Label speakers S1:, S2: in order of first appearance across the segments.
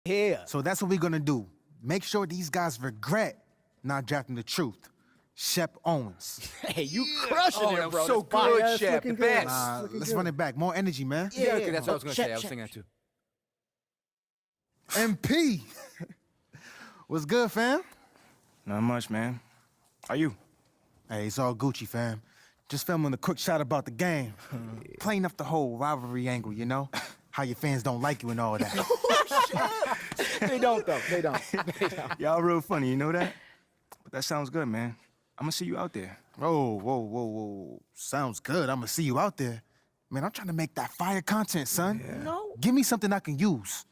S1: here.
S2: So that's what we're gonna do. Make sure these guys regret not drafting the truth. Shep Owens.
S1: Hey, you crushing it, bro.
S3: So
S1: That's fire.
S3: good,
S1: That's
S3: Shep.
S1: looking
S3: The best.
S1: good.
S2: Let's run it back. More energy, man.
S3: Yeah, okay, that's what I was gonna say. I was
S1: Shep.
S3: thinking that too.
S2: MP. What's good, fam?
S4: Not much, man. How you?
S2: Hey, it's all Gucci, fam. Just filming a quick shot about the game. Playing up the whole rivalry angle, you know? How your fans don't like you and all that.
S1: They don't, though. They don't.
S4: Y'all real funny, you know that? But that sounds good, man. I'm gonna see you out there.
S2: Whoa. Sounds good. I'm gonna see you out there. Man, I'm trying to make that fire content, son.
S4: Yeah.
S1: No.
S2: Give me something I can use.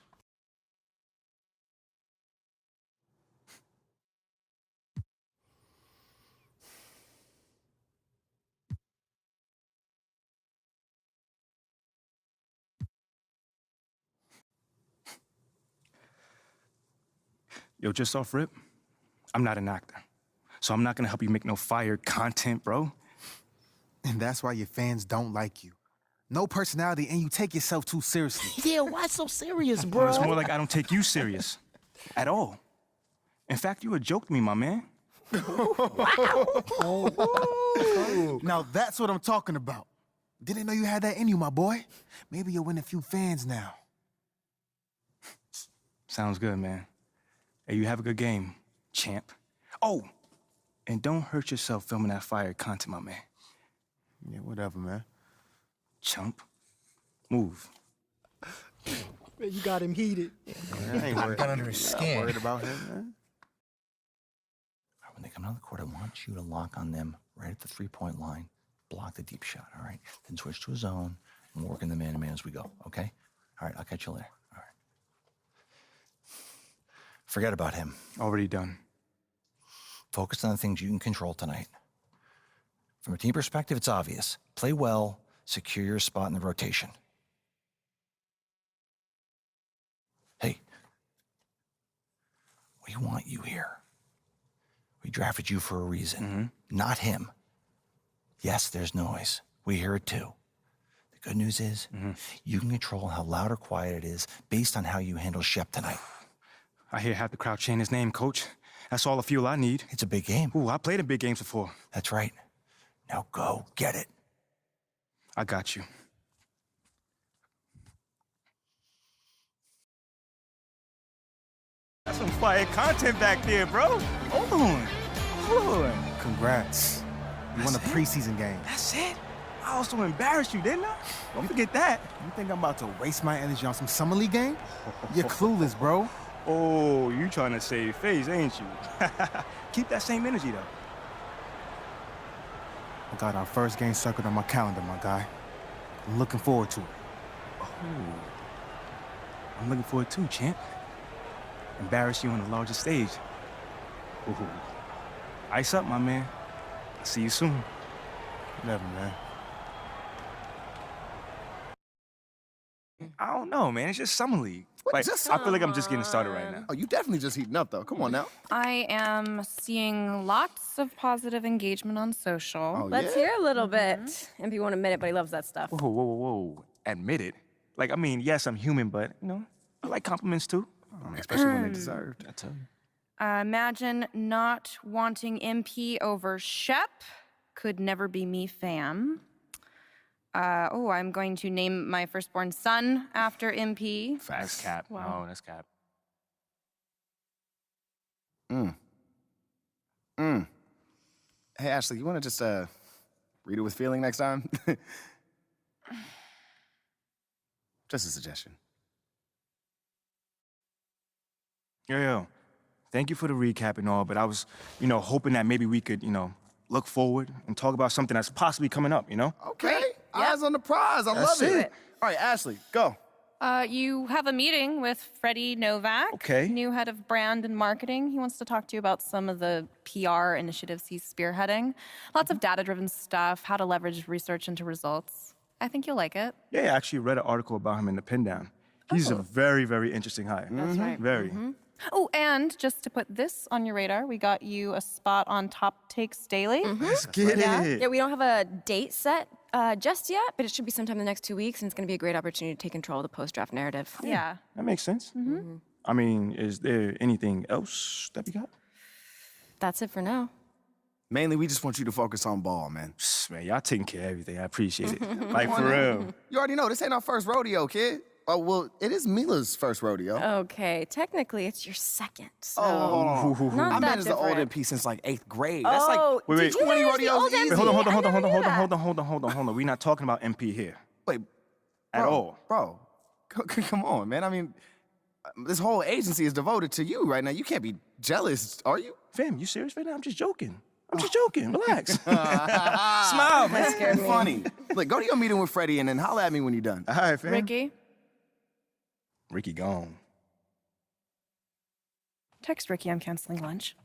S4: Yo, just off rip, I'm not an actor. So I'm not gonna help you make no fire content, bro.
S2: And that's why your fans don't like you. No personality, and you take yourself too seriously.
S1: Yeah, why so serious,
S4: Well,
S1: bro?
S4: it's more like I don't take you serious. At all. In fact, you a joke to me, my man.
S2: Now that's what I'm talking about. Didn't know you had that in you, my boy. Maybe you'll win a few fans now.
S4: Sounds good, man. Hey, you have a good game, champ. Oh, and don't hurt yourself filming that fire content, my man.
S2: Yeah, whatever, man.
S4: Chump. Move.
S1: Man, you got him heated.
S2: I ain't worried.
S3: Got under his skin.
S2: I'm worried about him, man.
S5: When they come down the court, I want you to lock on them right at the three-point line. Block the deep shot, all right? Then switch to a zone and work in the man-to-man as we go, okay? All right, I'll catch you later. All right. Forget about him.
S4: Already done.
S5: Focus on the things you can control tonight. From a team perspective, it's obvious. Play well, secure your spot in the rotation. Hey, we want you here. We drafted you for a reason, not him. Yes, there's noise. We hear it too. The good news is you can control how loud or quiet it is based on how you handle Shep tonight.
S4: I hear half the crowd chanting his name, coach. That's all the fuel I need.
S5: It's a big game.
S4: Ooh, I played in big games before.
S5: That's right. Now go get it.
S4: I got you. That's some fire content back there, bro. Hold on.
S2: Congrats. You won a
S4: That's it?
S2: preseason game.
S4: That's it? I also embarrassed you, didn't I? Don't forget that.
S2: You think I'm about to waste my energy on some summer league game? You're clueless, bro.
S4: Oh, you trying to save face, ain't you? Keep that same energy, though.
S2: I got our first game circled on my calendar, my guy. I'm looking forward to it.
S4: Oh, I'm looking forward too, champ. Embarrass you on the largest stage. Ooh. Ice up, my man. I'll see you soon.
S2: Whatever, man.
S4: I don't know, man. It's just summer league. Like,
S3: just
S4: I feel like I'm just getting started right now.
S3: Oh, you definitely just heating up, though. Come on now.
S6: I am seeing lots of positive engagement on social.
S3: Oh,
S7: Let's
S3: yeah?
S7: hear a little bit. MP won't admit it, but he loves that stuff.
S4: Whoa. Admit it. Like, I mean, yes, I'm human, but, you know, I like compliments too.
S3: Especially when they're deserved.
S4: I tell you.
S6: Imagine not wanting MP over Shep. Could never be me, fam. I'm going to name my firstborn son after MP.
S4: That's cap.
S6: Wow.
S4: No, that's cap.
S3: Hey, Ashley, you want to just read it with feeling next time? Just a suggestion.
S4: Yo. Thank you for the recap and all, but I was, hoping that maybe we could, look forward and talk about something that's possibly coming up,
S3: Okay. Eyes on the prize. I love it. All right, Ashley, go.
S6: You have a meeting with Freddie Novak,
S4: Okay.
S6: new head of brand and marketing. He wants to talk to you about some of the PR initiatives he's spearheading. Lots of data-driven stuff, how to leverage research into results. I think you'll like it.
S4: Yeah, I actually read an article about him in the Pin Down. He's a very, very interesting hire.
S6: That's right.
S4: Very.
S6: Oh, and just to put this on your radar, we got you a spot on Top Takes Daily.
S4: Let's get it.
S7: Yeah, we don't have a date set just yet, but it should be sometime in the next 2 weeks, and it's going to be a great opportunity to take control of the post-draft narrative.
S6: Yeah.
S4: That makes sense. I mean, is there anything else that we got?
S7: That's it for now.
S3: Mainly, we just want you to focus on ball, man.
S4: Man, y'all taking care of everything. I appreciate it. Like, for real.
S3: You already know, this ain't our first rodeo, kid. Oh, well, it is Mila's first rodeo.
S7: Okay, technically it's your second. So
S3: Oh,
S7: not
S3: I've
S7: that
S3: been as the old
S7: different.
S3: MP since like 8th grade. That's
S7: Oh,
S3: like
S4: wait,
S3: 20
S7: manage the
S3: rodeos
S7: old
S3: easy.
S7: MP?
S4: Wait, hold on.
S7: I never knew that.
S4: Hold on. We're not talking about MP here
S3: Wait,
S4: at all.
S3: Bro, come on, man. I mean, this whole agency is devoted to you right now. You can't be jealous, are you?
S4: Fam, you serious right now? I'm just joking. Relax. Smile, man.
S7: That scared me.
S3: Funny. Look, go to your meeting with Freddie and then holler at me when you're done.
S4: All right, fam.
S6: Ricky,
S4: gone.
S6: text Ricky I'm canceling lunch.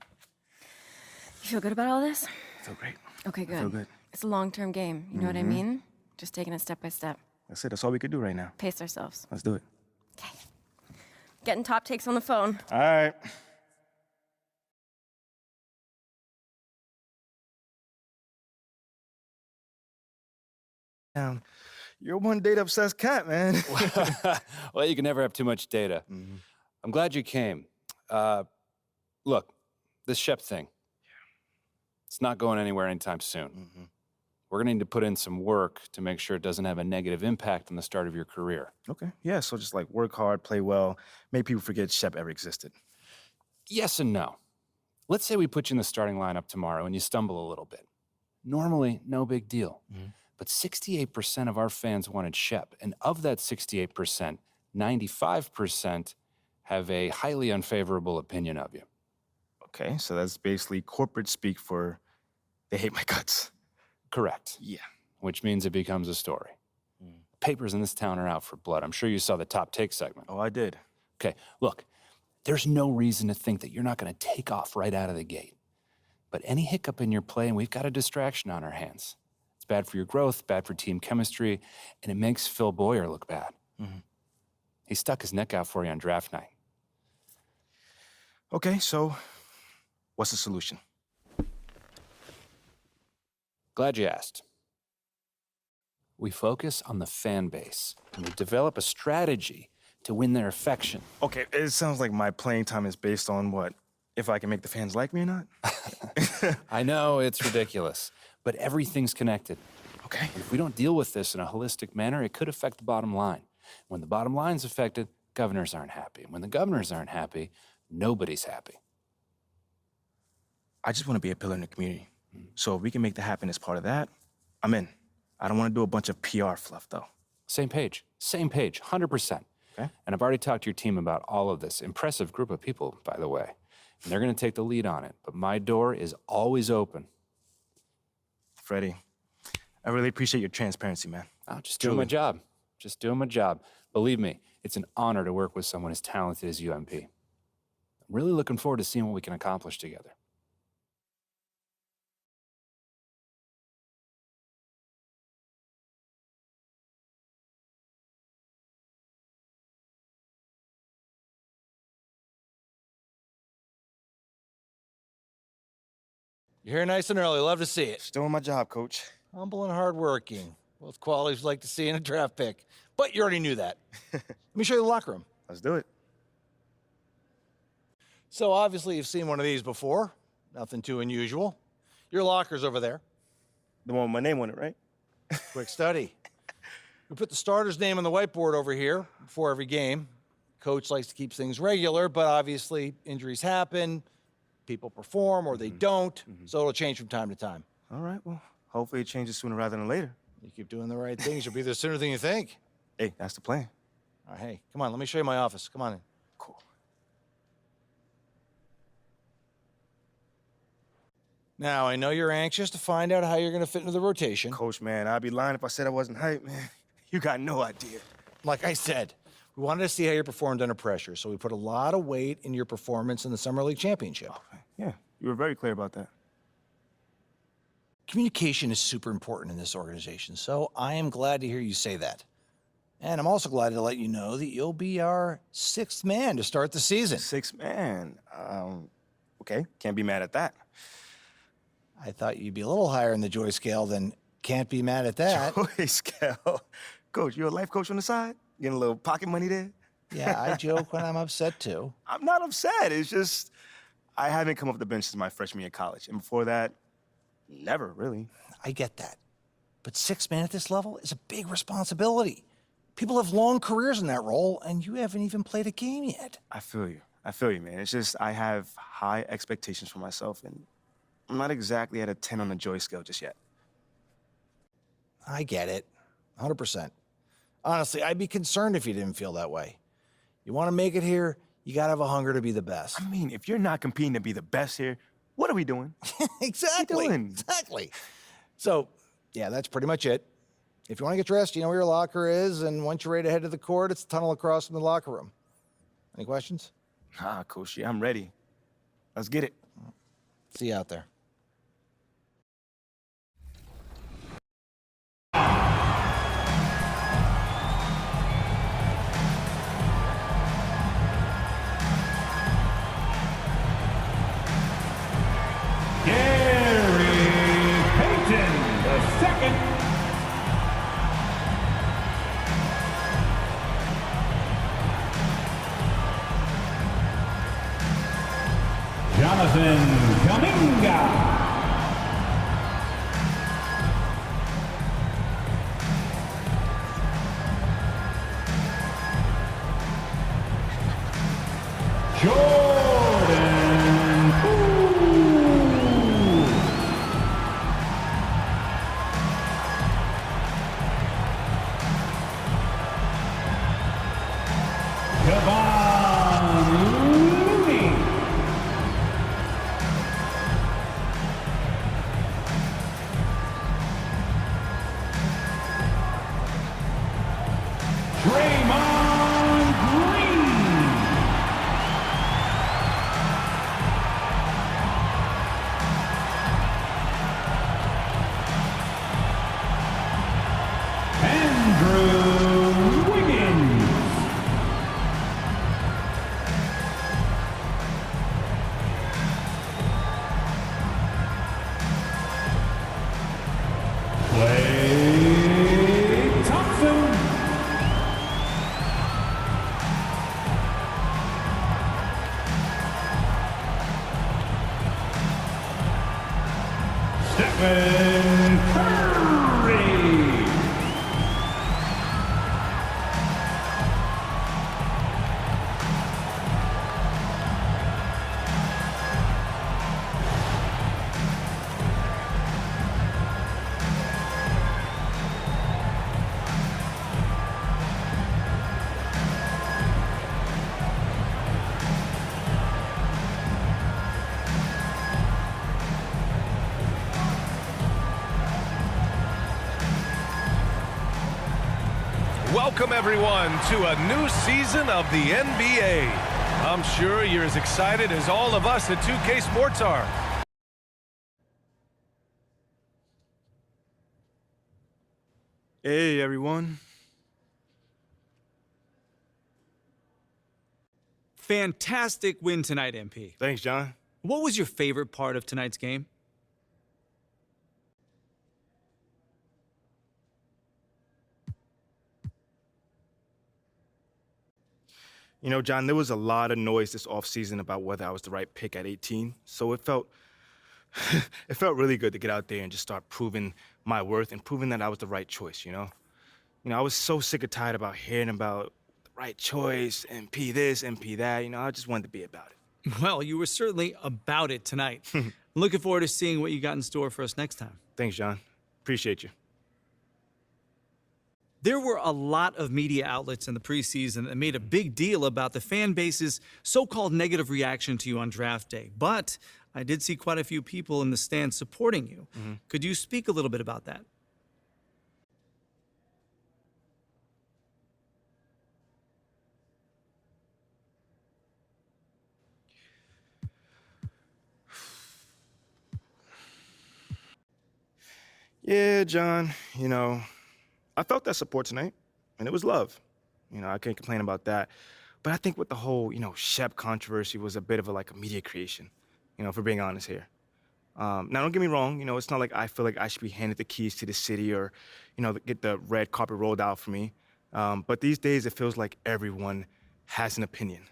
S7: You feel good about all this?
S4: I feel great.
S7: Okay, good.
S4: feel good.
S7: It's a long-term game. You know what I mean? Just taking it step by step.
S4: That's it. That's all we could do right now.
S7: Pace ourselves.
S4: Let's do it.
S7: Okay. Getting top takes on the phone.
S4: All right. You're one data-obsessed cat, man.
S8: Well, you can never have too much data. I'm glad you came. Look, this Shep thing, it's not going anywhere anytime soon. We're going to need to put in some work to make sure it doesn't have a negative impact on the start of your career.
S4: Okay. Yeah, so just like work hard, play well, make people forget Shep ever existed.
S8: Yes and no. Let's say we put you in the starting lineup tomorrow and you stumble a little bit. Normally, no big deal. But 68% of our fans wanted Shep, and of that 68%, 95% have a highly unfavorable opinion of you.
S4: Okay, so that's basically corporate speak for they hate my guts.
S8: Correct.
S4: Yeah.
S8: Which means it becomes a story. Papers in this town are out for blood. I'm sure you saw the top take segment.
S4: Oh, I did.
S8: Okay, look, there's no reason to think that you're not going to take off right out of the gate. But any hiccup in your play, and we've got a distraction on our hands. It's bad for your growth, bad for team chemistry, and it makes Phil Boyer look bad. He stuck his neck out for you on draft night.
S4: Okay, so what's the solution?
S8: Glad you asked. We focus on the fan base, and we develop a strategy to win their affection.
S4: Okay, it sounds like my playing time is based on what? If I can make the fans like me or not?
S8: I know it's ridiculous, but everything's connected.
S4: Okay.
S8: If we don't deal with this in a holistic manner, it could affect the bottom line. When the bottom line's affected, governors aren't happy. And when the governors aren't happy, nobody's happy.
S4: I just want to be a pillar in the community. So if we can make that happen as part of that, I'm in. I don't want to do a bunch of PR fluff, though.
S8: Same page, 100%.
S4: Okay.
S8: And I've already talked to your team about all of this. Impressive group of people, by the way. And they're going to take the lead on it. But my door is always open.
S4: Freddie, I really appreciate your transparency, man.
S8: I'm just doing my job. Just doing my job. Believe me, it's an honor to work with someone as talented as UMP. I'm really looking forward to seeing what we can accomplish together.
S9: You're here nice and early. Love to see it.
S4: Just doing my job, Coach.
S9: Humble and hardworking. Both qualities we'd like to see in a draft pick. But you already knew that. Let me show you the locker room.
S4: Let's do it.
S9: So obviously you've seen one of these before. Nothing too unusual. Your locker's over there.
S4: The one with my name on it, right?
S9: Quick study. We put the starter's name on the whiteboard over here before every game. Coach likes to keep things regular, but obviously injuries happen. People perform or they don't, so it'll change from time to time.
S4: All right, well, hopefully it changes sooner rather than later.
S9: You keep doing the right things, you'll be there sooner than you think.
S4: Hey, that's the plan.
S9: All right, hey, come on, let me show you my office. Come on in.
S4: Cool.
S9: Now, I know you're anxious to find out how you're going to fit into the rotation.
S4: Coach, man, I'd be lying if I said I wasn't hyped, man. You got no idea.
S9: Like I said, we wanted to see how you performed under pressure, so we put a lot of weight in your performance in the Summer League Championship.
S4: Yeah, you were very clear about that.
S9: Communication is super important in this organization, so I am glad to hear you say that. And I'm also glad to let you know that you'll be our 6th man to start the season.
S4: 6th man. Okay, can't be mad at that.
S9: I thought you'd be a little higher in the joy scale than can't be mad at that.
S4: Joy scale. Coach, you a life coach on the side? Getting a little pocket money there?
S9: Yeah, I joke when I'm upset too.
S2: I'm not upset. It's just I haven't come off the bench since my freshman year of college. And before that, never really.
S5: I get that. But 6 man at this level is a big responsibility. People have long careers in that role, and you haven't even played a game yet.
S2: I feel you. I feel you, man. It's just I have high expectations for myself, and I'm not exactly at a 10 on the joy scale just yet.
S5: I get it. 100%. Honestly, I'd be concerned if you didn't feel that way. You want to make it here, you got to have a hunger to be the best.
S2: I mean, if you're not competing to be the best here, what are we doing?
S5: Exactly.
S2: What are we doing?
S5: Exactly. So, yeah, that's pretty much it. If you want to get dressed, you know where your locker is, and once you're ready to head to the court, it's the tunnel across from the locker room. Any questions?
S2: Ah, Coach, I'm ready. Let's get it.
S5: See you out there.
S10: Jonathan Kaminga. Jordan Poole. Kevon Looney. Draymond Green. Andrew Wiggins. Klay Thompson. Stephen Curry.
S11: Welcome, everyone, to a new season of the NBA. I'm sure you're as excited as all of us at 2K Sports are.
S2: Hey, everyone.
S12: Fantastic win tonight, MP.
S2: Thanks, John.
S12: What was your favorite part of tonight's game?
S2: You know, John, there was a lot of noise this offseason about whether I was the right pick at 18, so it felt it felt really good to get out there and just start proving my worth and proving that I was the right choice, you know? You know, I was so sick and tired about hearing about the right choice, MP this, MP that, you know, I just wanted to be about it.
S12: Well, you were certainly about it tonight. Looking forward to seeing what you got in store for us next time.
S2: Thanks, John. Appreciate you.
S12: There were a lot of media outlets in the preseason that made a big deal about the fan base's so-called negative reaction to you on draft day. But I did see quite a few people in the stands supporting you. Could you speak a little bit about that?
S2: Yeah, John, you know, I felt that support tonight, and it was love. You know, I can't complain about that. But I think with the whole, you know, Shep controversy was a bit of a media creation, you know, if we're being honest here. Now, don't get me wrong, you know, it's not like I feel like I should be handed the keys to the city or, you know, get the red carpet rolled out for me. But these days, it feels like everyone has an opinion.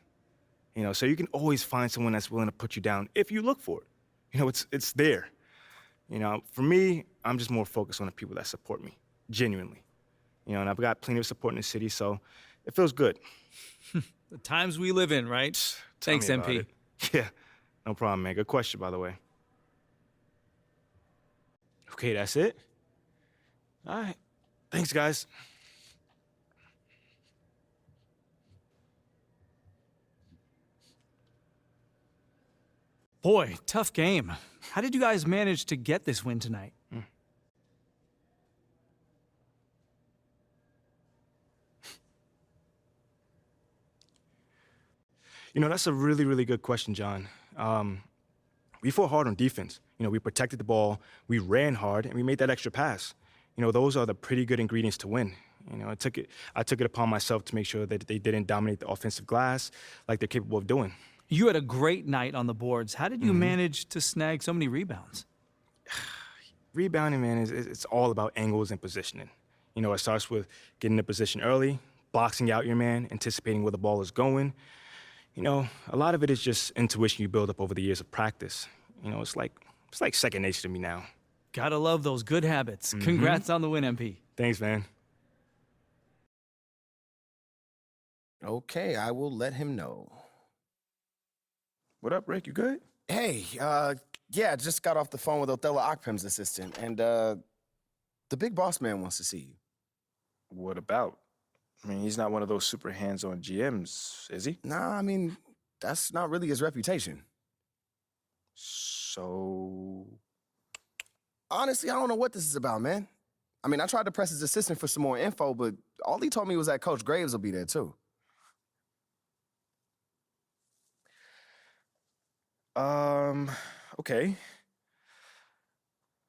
S2: You know, so you can always find someone that's willing to put you down if you look for it. You know, it's there. You know, for me, I'm just more focused on the people that support me, genuinely. You know, and I've got plenty of support in the city, so it feels good.
S12: The times we live in, right? Thanks,
S2: Tell me about
S12: MP.
S2: it. Yeah, no problem, man. Good question, by the way. Okay, that's it? All right. Thanks, guys.
S12: Boy, tough game. How did you guys manage to get this win tonight?
S2: You know, that's a really, really good question, John. We fought hard on defense. You know, we protected the ball, we ran hard, and we made that extra pass. You know, those are the pretty good ingredients to win. You know, I took it upon myself to make sure that they didn't dominate the offensive glass like they're capable of doing.
S12: You had a great night on the boards. How did you manage to snag so many rebounds?
S2: Rebounding, man, it's all about angles and positioning. You know, it starts with getting in position early, boxing out your man, anticipating where the ball is going. You know, a lot of it is just intuition you build up over the years of practice. You know, it's like second nature to me now.
S12: Gotta love those good habits. Congrats on the win, MP.
S2: Thanks, man.
S3: Okay, I will let him know.
S2: What up, Rick? You good?
S3: Hey, yeah, just got off the phone with Othello Akpem's assistant, and the big boss man wants to see you.
S2: What about? I mean, he's not one of those super hands-on GMs, is he?
S3: Nah, I mean, that's not really his reputation.
S2: So...
S3: Honestly, I don't know what this is about, man. I mean, I tried to press his assistant for some more info, but all he told me was that Coach Graves will be there, too.
S2: Okay.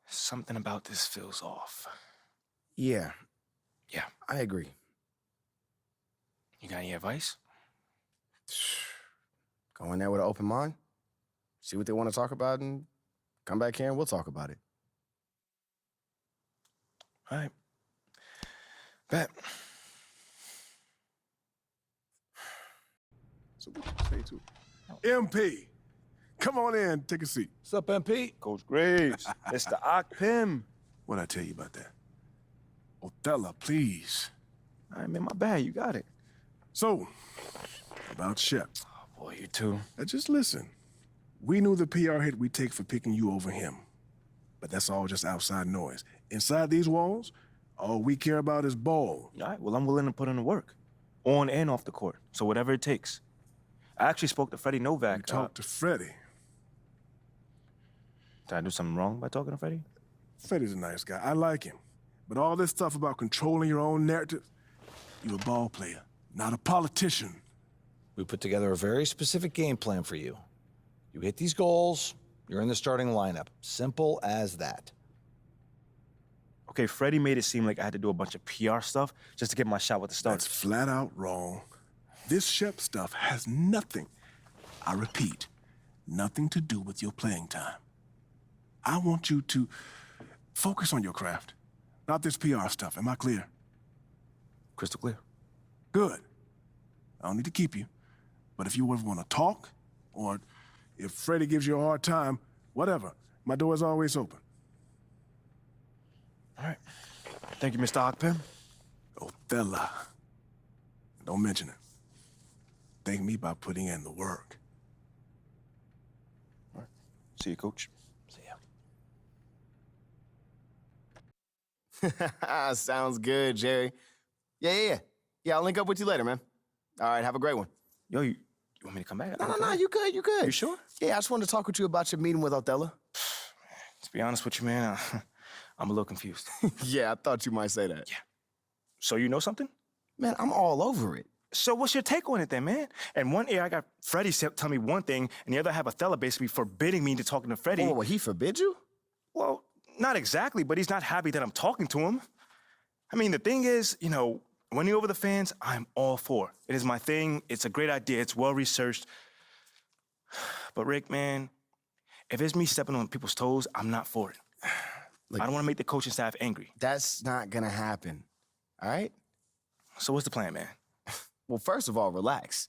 S2: Something about this feels off.
S3: Yeah.
S2: Yeah.
S3: I agree.
S2: You got any advice?
S3: Go in there with an open mind, see what they want to talk about, and come back here and we'll talk about it.
S2: All right. Bet.
S13: So what you say to MP? Come on in, take a seat.
S9: What's up, MP?
S2: Coach Graves, Mr. Akpem.
S13: What'd I tell you about that? Othello, please.
S2: All right, man, my bad. You got it.
S13: So, about Shep.
S2: Oh, boy, you too.
S13: Now just listen. We knew the PR hit we'd take for picking you over him. But that's all just outside noise. Inside these walls, all we care about is ball.
S2: All right, well, I'm willing to put in the work. On and off the court. So whatever it takes. I actually spoke to Freddie Novak.
S13: You talked to Freddie.
S2: Did I do something wrong by talking to Freddie?
S13: Freddie's a nice guy. I like him. But all this stuff about controlling your own narrative, you're a ball player, not a politician.
S9: We put together a very specific game plan for you. You hit these goals, you're in the starting lineup. Simple as that.
S2: Okay, Freddie made it seem like I had to do a bunch of PR stuff just to get my shot with the Stars.
S13: That's flat out wrong. This Shep stuff has nothing, I repeat, nothing to do with your playing time. I want you to focus on your craft, not this PR stuff. Am I clear?
S2: Crystal clear.
S13: Good. I don't need to keep you. But if you ever want to talk, or if Freddie gives you a hard time, whatever, my door is always open.
S2: All right. Thank you, Mr. Akpem.
S13: Othello. Don't mention it. Thank me by putting in the work.
S2: All right. See you, Coach.
S9: See ya.
S3: Sounds good, Jerry. Yeah, I'll link up with you later, man. All right, have a great one.
S2: Yo, you want me to come back?
S3: No, you good.
S2: You sure?
S3: Yeah, I just wanted to talk with you about your meeting with Othello.
S2: To be honest with you, man, I'm a little confused.
S3: Yeah, I thought you might say that.
S2: Yeah. So you know something?
S3: Man, I'm all over it.
S2: So what's your take on it then, man? And one ear, I got Freddie tell me one thing, and the other I have Othello basically forbidding me to talking to Freddie.
S3: Oh, he forbid you?
S2: Well, not exactly, but he's not happy that I'm talking to him. I mean, the thing is, you know, winning over the fans, I'm all for. It is my thing. It's a great idea. It's well-researched. But Rick, man, if it's me stepping on people's toes, I'm not for it. Look, I don't want to make the coaching staff angry.
S3: That's not gonna happen, all right?
S2: So what's the plan, man?
S3: Well, first of all, relax.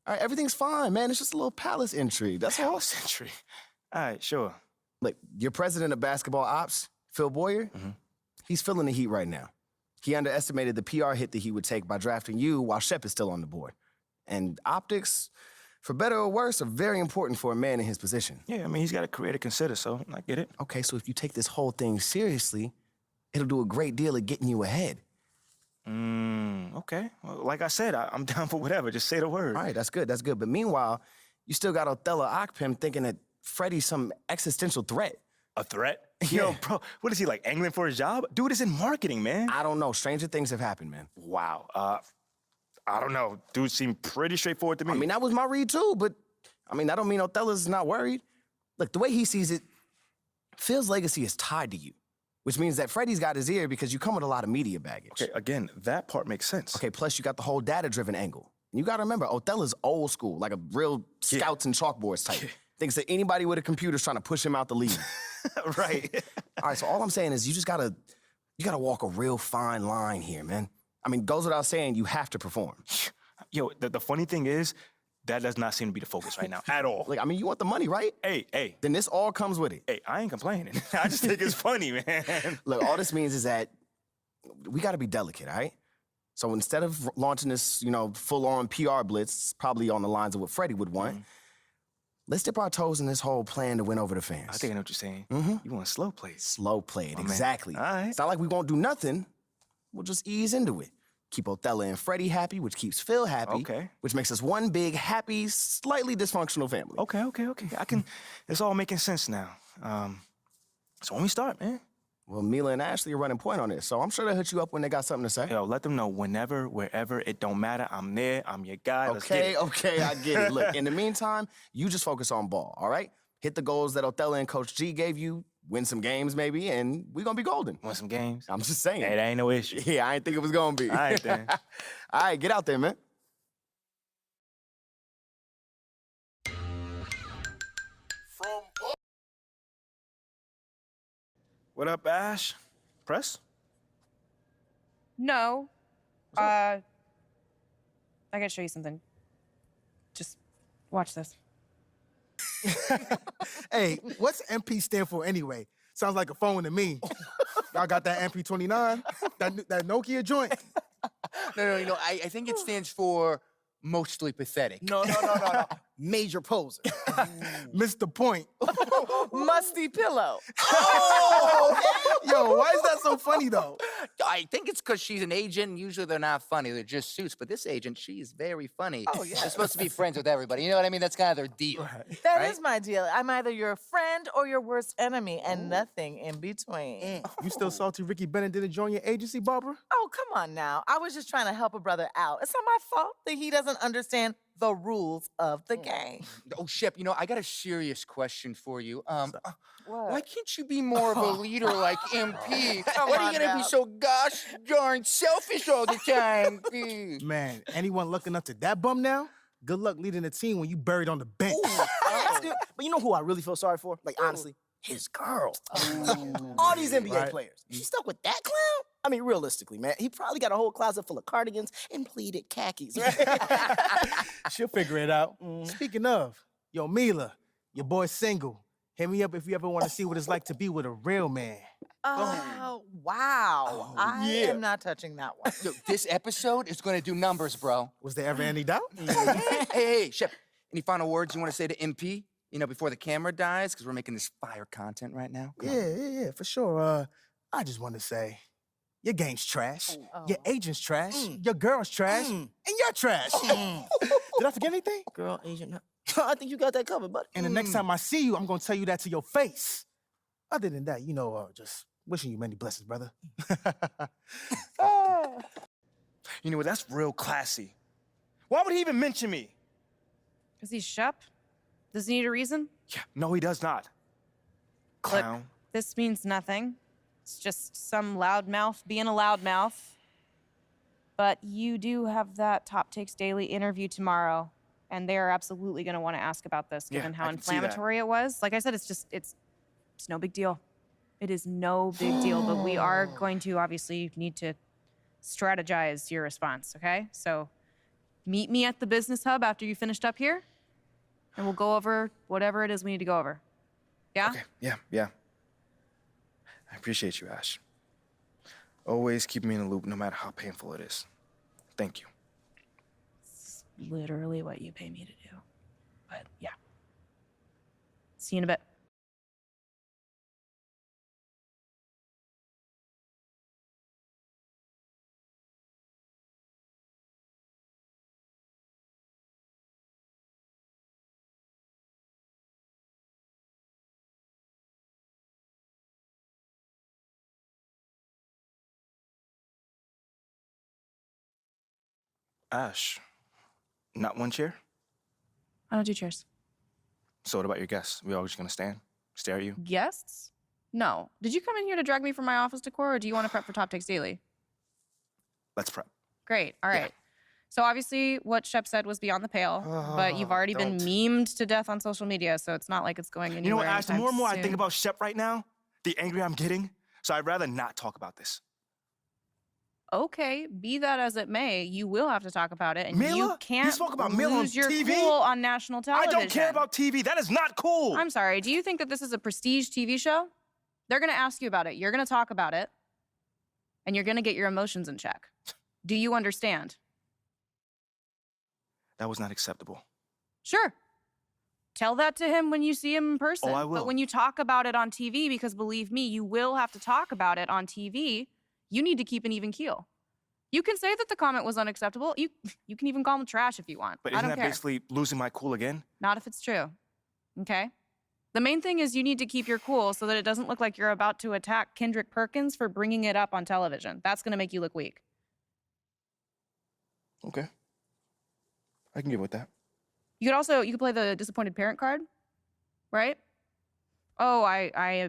S3: All right, everything's fine, man. It's just a little palace intrigue. That's all.
S2: Palace intrigue. All right, sure.
S3: Look, your president of basketball ops, Phil Boyer, he's feeling the heat right now. He underestimated the PR hit that he would take by drafting you while Shep is still on the board. And optics, for better or worse, are very important for a man in his position.
S2: Yeah, I mean, he's got a career to consider, so I get it.
S3: Okay, so if you take this whole thing seriously, it'll do a great deal of getting you ahead.
S2: Okay. Well, like I said, I'm down for whatever. Just say the word.
S3: All right, that's good, that's good. But meanwhile, you still got Othello Akpem thinking that Freddie's some existential threat.
S2: A threat?
S3: Yeah.
S2: Yo, bro, what is he, like, angling for his job? Dude is in marketing, man.
S3: I don't know. Stranger things have happened, man.
S2: Wow. I don't know. Dude seemed pretty straightforward to me.
S3: I mean, that was my read too, but I mean, that don't mean Othello's not worried. Look, the way he sees it, Phil's legacy is tied to you, which means that Freddie's got his ear because you come with a lot of media baggage.
S2: Okay, again, that part makes sense.
S3: Okay, plus you got the whole data-driven angle. And you gotta remember, Othello's old school, like a real scouts and chalkboards type. Thinks that anybody with a computer's trying to push him out the league.
S2: Right.
S3: All right, so all I'm saying is you gotta walk a real fine line here, man. I mean, goes without saying, you have to perform.
S2: Yo, the funny thing is, that does not seem to be the focus right now at all.
S3: Like, I mean, you want the money, right?
S2: Hey.
S3: Then this all comes with it.
S2: Hey, I ain't complaining. I just think it's funny, man.
S3: Look, all this means is that we gotta be delicate, all right? So instead of launching this, full-on PR blitz, probably on the lines of what Freddie would want, let's dip our toes in this whole plan to win over the fans.
S2: I think I know what you're saying. You want slow plays.
S3: Slow play it,
S2: Oh, man.
S3: exactly.
S2: All right.
S3: It's not like we won't do nothing. We'll just ease into it. Keep Othello and Freddie happy, which keeps Phil happy.
S2: Okay.
S3: Which makes us one big, happy, slightly dysfunctional family.
S2: Okay. It's all making sense now. So when we start, man.
S3: Well, Mila and Ashley are running point on this, so I'm sure they'll hit you up when they got something to say.
S2: Yo, let them know whenever, wherever, it don't matter. I'm there. I'm your guy. Let's get it.
S3: Okay, I get it. Look, in the meantime, you just focus on ball, all right? Hit the goals that Othello and Coach G gave you, win some games maybe, and we're gonna be golden.
S2: Want some games?
S3: I'm just saying.
S2: Hey, that ain't no issue.
S3: Yeah, I ain't think it was gonna be.
S2: All right, then.
S3: All right, get out there, man.
S2: What up, Ash? Press?
S6: No. I gotta show you something. Just watch this.
S1: Hey, what's MP stand for anyway? Sounds like a phone to me. Y'all got that MP29? That Nokia joint?
S14: No. I think it stands for mostly pathetic.
S1: No. Major poser. Missed the point.
S15: Musty pillow.
S1: Yo, why is that so funny though?
S14: I think it's because she's an agent, and usually they're not funny. They're just suits. But this agent, she is very funny.
S15: Oh, yeah.
S14: They're supposed to be friends with everybody. You know what I mean? That's kind of their deal.
S15: That
S14: right?
S15: is my deal. I'm either your friend or your worst enemy, and nothing in between.
S1: You still salty Ricky Bennett didn't join your agency, Barbara?
S15: Oh, come on now. I was just trying to help a brother out. It's not my fault that he doesn't understand the rules of the game.
S14: Oh, Shep, I got a serious question for you.
S15: What?
S14: Why can't you be more of a leader like MP?
S15: Come
S14: Why are
S15: on
S14: you gonna
S15: now.
S14: be so gosh darn selfish all the time?
S1: Man, anyone looking up to that bum now? Good luck leading the team when you buried on the bench.
S16: But you know who I really feel sorry for? Like, honestly, his girl. All these NBA players. She stuck with that clown? I mean, realistically, man, he probably got a whole closet full of cardigans and pleated khakis, right?
S1: She'll figure it out. Speaking of, yo, Mila, your boy's single. Hit me up if you ever want to see what it's like to be with a real man.
S15: Oh, wow. I am not touching that one.
S14: Yo, this episode is gonna do numbers, bro.
S1: Was there ever any doubt?
S14: Hey, Shep, any final words you want to say to MP? Before the camera dies, because we're making this fire content right now. Come on.
S1: Yeah, for sure. I just want to say, your game's trash. Your agent's trash. Your girl's trash. And you're trash. Did I forget anything?
S16: Girl, agent, no. I think you got that covered, buddy.
S1: And the next time I see you, I'm going to tell you that to your face. Other than that, just wishing you many blessings, brother.
S2: You know what? That's real classy. Why would he even mention me?
S6: Because he's Shep? Does he need a reason?
S2: Yeah, no, he does not. Clown.
S6: Look, this means nothing. It's just some loudmouth being a loudmouth. But you do have that Top Takes Daily interview tomorrow, and they're absolutely going to want to ask about this, given how
S2: I can see that.
S6: inflammatory it was. Like I said, it's no big deal. It is no big deal, but we are going to obviously need to strategize your response, okay? So meet me at the business hub after you finished up here, and we'll go over whatever it is we need to go over. Yeah?
S2: Okay, yeah. I appreciate you, Ash. Always keep me in the loop, no matter how painful it is. Thank you.
S6: It's literally what you pay me to do. But yeah. See you in a bit.
S2: Ash, not one chair?
S6: I don't do chairs.
S2: So what about your guests? We all just gonna stand, stare at you?
S6: Guests? No. Did you come in here to drag me from my office decor, or do you want to prep for Top Takes Daily?
S2: Let's prep.
S6: Great. All right. So obviously what Shep said was beyond the pale, but you've already been memed to death on social media, so it's not like it's going anywhere.
S2: You know what, Ash, the more and more I
S6: soon.
S2: think about Shep right now, the angrier I'm getting, so I'd rather not talk about this.
S6: Okay, be that as it may, you will have to talk about it, and
S2: Mila?
S6: you
S2: You
S6: can't
S2: spoke about Mila on
S6: lose your
S2: TV?
S6: cool on national television.
S2: I don't care about TV. That is not cool.
S6: I'm sorry. Do you think that this is a prestige TV show? They're going to ask you about it. You're going to talk about it, and you're going to get your emotions in check. Do you understand?
S2: That was not acceptable.
S6: Sure. Tell that to him when you see him in person.
S2: Oh, I will.
S6: But when you talk about it on TV, because believe me, you will have to talk about it on TV, you need to keep an even keel. You can say that the comment was unacceptable. You can even call him trash if you want.
S2: But
S6: I
S2: isn't
S6: don't
S2: that
S6: care.
S2: basically losing my cool again?
S6: Not if it's true. Okay? The main thing is you need to keep your cool so that it doesn't look like you're about to attack Kendrick Perkins for bringing it up on television. That's going to make you look weak.
S2: Okay. I can get with that.
S6: You could play the disappointed parent card, right? Oh, I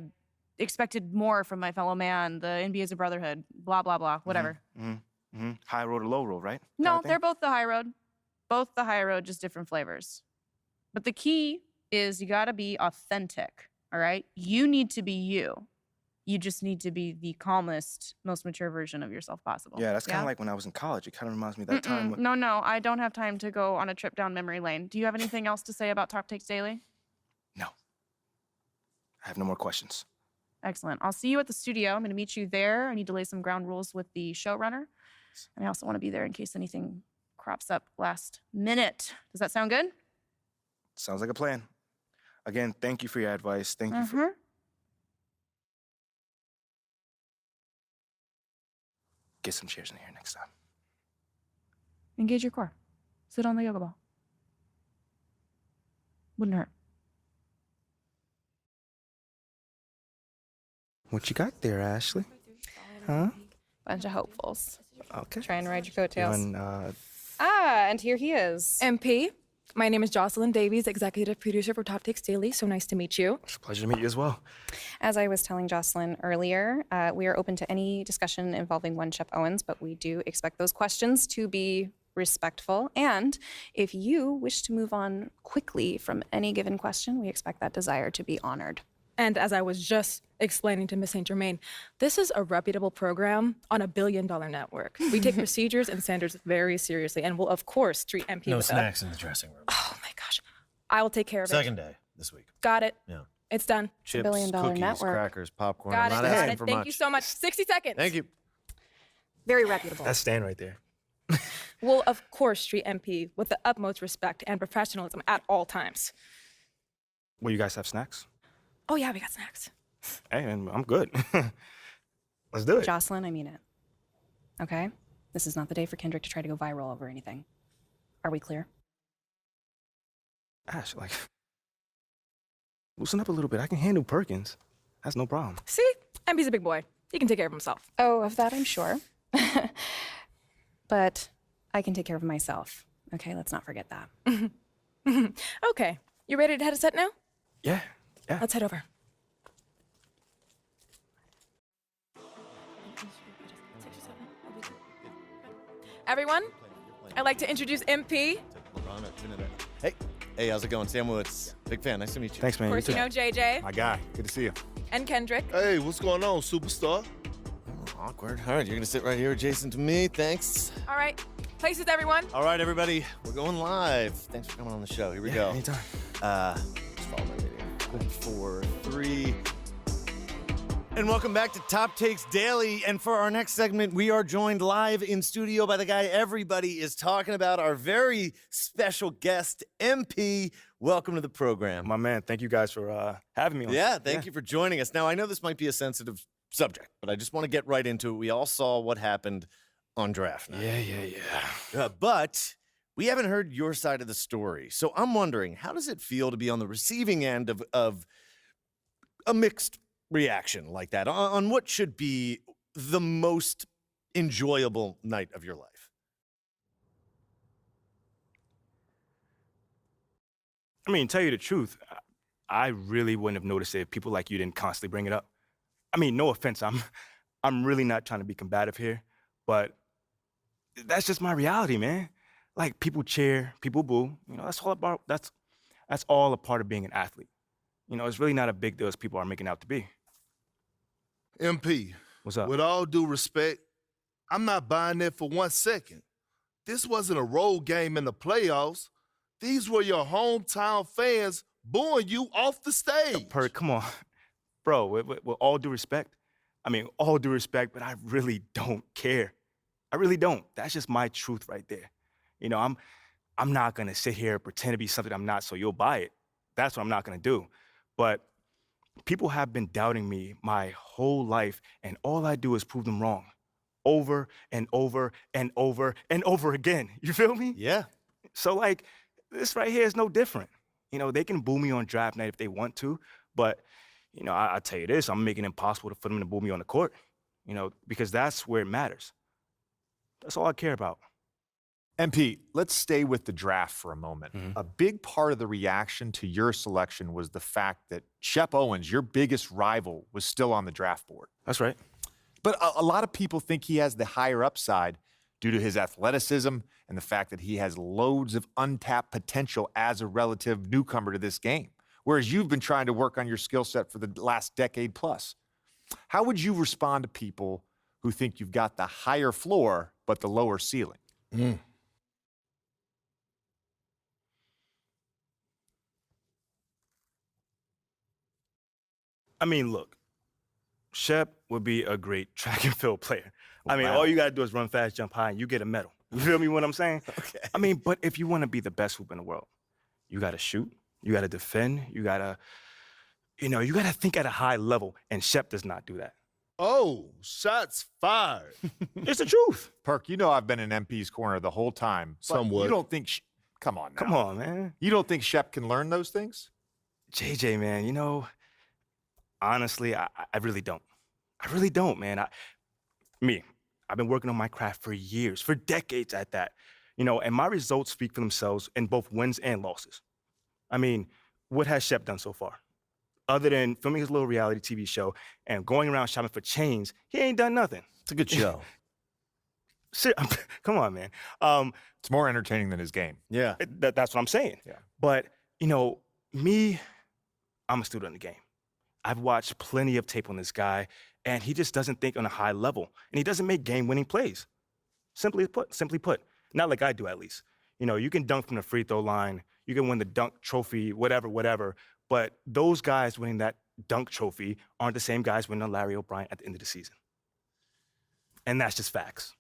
S6: expected more from my fellow man. The NBA is a brotherhood. Blah, blah, blah. Whatever.
S2: High road or low road, right?
S6: No, they're both the high road. Both the high road, just different flavors. But the key is you got to be authentic, all right? You need to be you. You just need to be the calmest, most mature version of yourself possible.
S2: Yeah, that's kind of like when I was in college. It kind of reminds me of that time when...
S6: No, I don't have time to go on a trip down memory lane. Do you have anything else to say about Top Takes Daily?
S2: No. I have no more questions.
S6: Excellent. I'll see you at the studio. I'm going to meet you there. I need to lay some ground rules with the showrunner. And I also want to be there in case anything crops up last minute. Does that sound good?
S2: Sounds like a plan. Again, thank you for your advice. Thank you for... Get some chairs in here next time.
S6: Engage your core. Sit on the yoga ball. Wouldn't hurt.
S2: What you got there, Ashley? Huh?
S7: Bunch of hopefuls.
S2: Okay.
S7: Trying to ride your coattails.
S2: Doing,
S7: And here he is. MP, my name is Jocelyn Davies, executive producer for Top Takes Daily. So nice to meet you.
S2: It's a pleasure to meet you as well.
S6: As I was telling Jocelyn earlier, we are open to any discussion involving one Shep Owens, but we do expect those questions to be respectful. And if you wish to move on quickly from any given question, we expect that desire to be honored.
S7: And as I was just explaining to Miss St. Germain, this is a reputable program on $1 billion network. We take procedures and standards very seriously and will, of course, treat MP
S17: No
S7: with
S17: snacks in the dressing room.
S7: Oh, my gosh. I will take care of it.
S17: Second day this week.
S7: Got it.
S17: Yeah.
S7: It's done.
S17: Chips,
S6: $1 billion
S17: cookies,
S6: network.
S17: crackers, popcorn.
S7: Got
S17: I'm
S7: it,
S17: not
S7: got
S17: asking
S7: it.
S17: for
S7: Thank
S17: much.
S7: you so much. 60 seconds.
S17: Thank you.
S7: Very reputable.
S2: That's Stan right there.
S7: Will, of course, treat MP with the utmost respect and professionalism at all times.
S2: Will you guys have snacks?
S7: Oh, yeah, we got snacks.
S2: Hey, I'm good. Let's do it.
S6: Jocelyn, I mean it. Okay? This is not the day for Kendrick to try to go viral over anything. Are we clear?
S2: Ash, loosen up a little bit. I can handle Perkins. That's no problem.
S7: See? MP's a big boy. He can take care of himself.
S6: Oh, of that I'm sure. But I can take care of myself. Okay, let's not forget that.
S7: Okay. You ready to head a set now?
S2: Yeah.
S7: Let's head over. Everyone, I'd like to introduce MP.
S17: Hey, how's it going? Sam Woods. Big fan. Nice to meet you.
S2: Thanks, man.
S7: Of course, you know JJ.
S2: My guy. Good to see you.
S7: And Kendrick.
S18: Hey, what's going on, superstar?
S17: Awkward. All right, you're going to sit right here adjacent to me. Thanks.
S7: All right. Places, everyone.
S17: All right, everybody, we're going live. Thanks for coming on the show. Here we go.
S2: Anytime.
S17: Just follow my video. 4, 3. And welcome back to Top Takes Daily. And for our next segment, we are joined live in studio by the guy everybody is talking about, our very special guest, MP. Welcome to the program.
S2: My man, thank you guys for having me on.
S17: Yeah, thank you for joining us. Now, I know this might be a sensitive subject, but I just want to get right into it. We all saw what happened on draft night.
S2: Yeah.
S17: But we haven't heard your side of the story. So I'm wondering, how does it feel to be on the receiving end of a mixed reaction like that on what should be the most enjoyable night of your life?
S2: I mean, tell you the truth, I really wouldn't have noticed it if people like you didn't constantly bring it up. I mean, no offense, I'm really not trying to be combative here, but that's just my reality, man. Like, people cheer, people boo. You know, that's all a part of being an athlete. You know, it's really not a big deal as people are making out to be.
S18: MP,
S2: what's up?
S18: With all due respect, I'm not buying that for 1 second. This wasn't a road game in the playoffs. These were your hometown fans booing you off the stage.
S2: Perk, come on. Bro, with all due respect, all due respect, but I really don't care. I really don't. That's just my truth right there. You know, I'm not gonna sit here and pretend to be something I'm not so you'll buy it. That's what I'm not gonna do. But people have been doubting me my whole life, and all I do is prove them wrong. Over and over and over and over again. You feel me?
S17: Yeah.
S2: So, like, this right here is no different. You know, they can boo me on draft night if they want to, but, you know, I tell you this, I'm making it impossible for them to boo me on the court, you know, because that's where it matters. That's all I care about.
S19: MP, let's stay with the draft for a moment. A big part of the reaction to your selection was the fact that Shep Owens, your biggest rival, was still on the draft board.
S2: That's right.
S19: But a lot of people think he has the higher upside due to his athleticism and the fact that he has loads of untapped potential as a relative newcomer to this game, whereas you've been trying to work on your skill set for the last decade plus. How would you respond to people who think you've got the higher floor but the lower ceiling?
S2: I mean, look, Shep would be a great track and field player. I mean, all you got to do is run fast, jump high, and you get a medal. You feel me what I'm saying?
S17: Okay.
S2: I mean, but if you want to be the best hoop in the world, you got to shoot, you got to defend, you got to, you know, you got to think at a high level, and Shep does not do that.
S18: Oh, shots fired.
S2: It's the truth.
S19: Perk, you know I've been in MP's corner the whole time.
S18: Somewhat.
S19: You don't think, come on now.
S2: Come on, man.
S19: You don't think Shep can learn those things?
S2: JJ, man, you know, honestly, I really don't. I really don't, man. I've been working on my craft for years, for decades at that. You know, and my results speak for themselves in both wins and losses. I mean, what has Shep done so far? Other than filming his little reality TV show and going around shopping for chains, he ain't done nothing.
S17: It's a good show.
S2: Shit, come on, man.
S19: It's more entertaining than his game.
S17: Yeah.
S2: That's what I'm saying.
S19: Yeah.
S2: But, you know, I'm a student of the game. I've watched plenty of tape on this guy, and he just doesn't think on a high level, and he doesn't make game-winning plays. Simply put, not like I do at least. You know, you can dunk from the free throw line, you can win the dunk trophy, whatever, but those guys winning that dunk trophy aren't the same guys winning a Larry O'Brien at the end of the season. And that's just facts.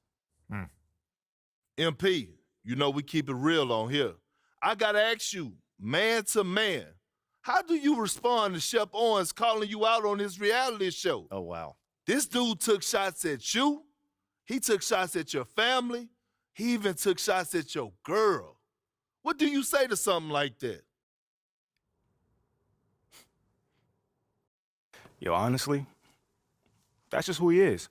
S18: MP, you know we keep it real on here. I gotta ask you, man to man, how do you respond to Shep Owens calling you out on his reality show?
S17: Oh, wow.
S18: This dude took shots at you. He took shots at your family. He even took shots at your girl. What do you say to something like that?
S2: Yo, honestly, that's just who he is.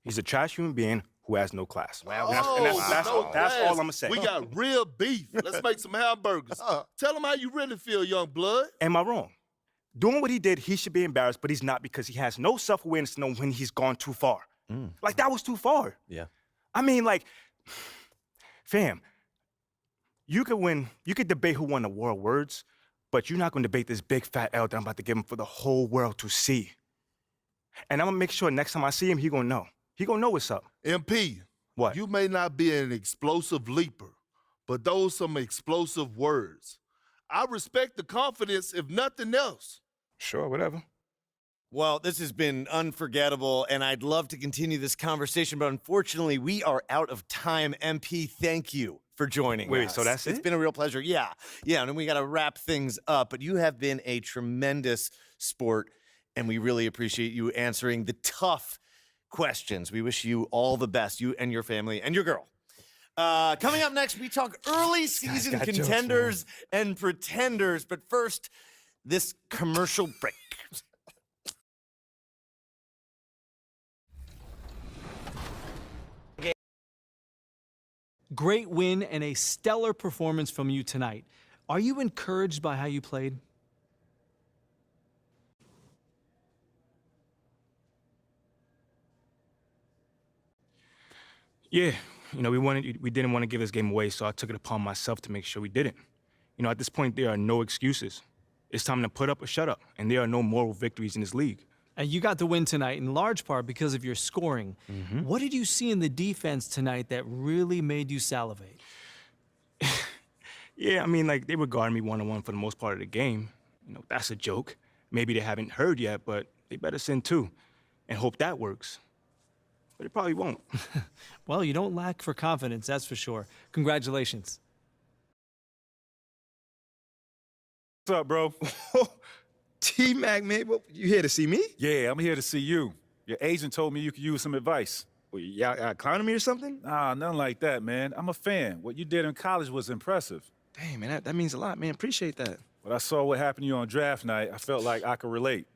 S2: He's a trash human being who has no class. That's all I'm gonna say.
S18: We got real beef. Let's make some hamburgers. Tell him how you really feel, young blood.
S2: Am I wrong? Doing what he did, he should be embarrassed, but he's not because he has no self-awareness to know when he's gone too far. Like, that was too far.
S17: Yeah.
S2: I mean, like, fam, you could debate who won the world words, but you're not gonna debate this big fat L that I'm about to give him for the whole world to see. And I'm gonna make sure next time I see him, he gonna know. He gonna know what's up.
S18: MP,
S2: What?
S18: You may not be an explosive leaper, but those some explosive words. I respect the confidence, if nothing else.
S2: Sure, whatever.
S17: Well, this has been unforgettable, and I'd love to continue this conversation, but unfortunately, we are out of time. MP, thank you for joining us.
S2: Wait, so that's
S17: It's
S2: it?
S17: been a real pleasure. Yeah, and then we got to wrap things up, but you have been a tremendous sport, and we really appreciate you answering the tough questions. We wish you all the best, you and your family and your girl. Coming up next, we talk early season
S2: got jokes,
S17: contenders and pretenders, but first, this commercial break.
S12: Great win and a stellar performance from you tonight. Are you encouraged by how you played?
S2: Yeah, we didn't want to give this game away, so I took it upon myself to make sure we didn't. At this point, there are no excuses. It's time to put up or shut up, and there are no moral victories in this league.
S12: And you got the win tonight in large part because of your scoring. What did you see in the defense tonight that really made you salivate?
S2: Yeah, they were guarding me one-on-one for the most part of the game. That's a joke. Maybe they haven't heard yet, but they better send two and hope that works. But it probably won't.
S12: Well, you don't lack for confidence, that's for sure. Congratulations.
S4: What's up, bro?
S2: T-Mac, man, you here to see me?
S4: Yeah, I'm here to see you. Your agent told me you could use some advice.
S2: Well, y'all clowning me or something?
S4: Nah, nothing like that, man. I'm a fan. What you did in college was impressive.
S2: Dang, man, that means a lot, man. Appreciate that.
S4: When I saw what happened to you on draft night, I felt like I could relate.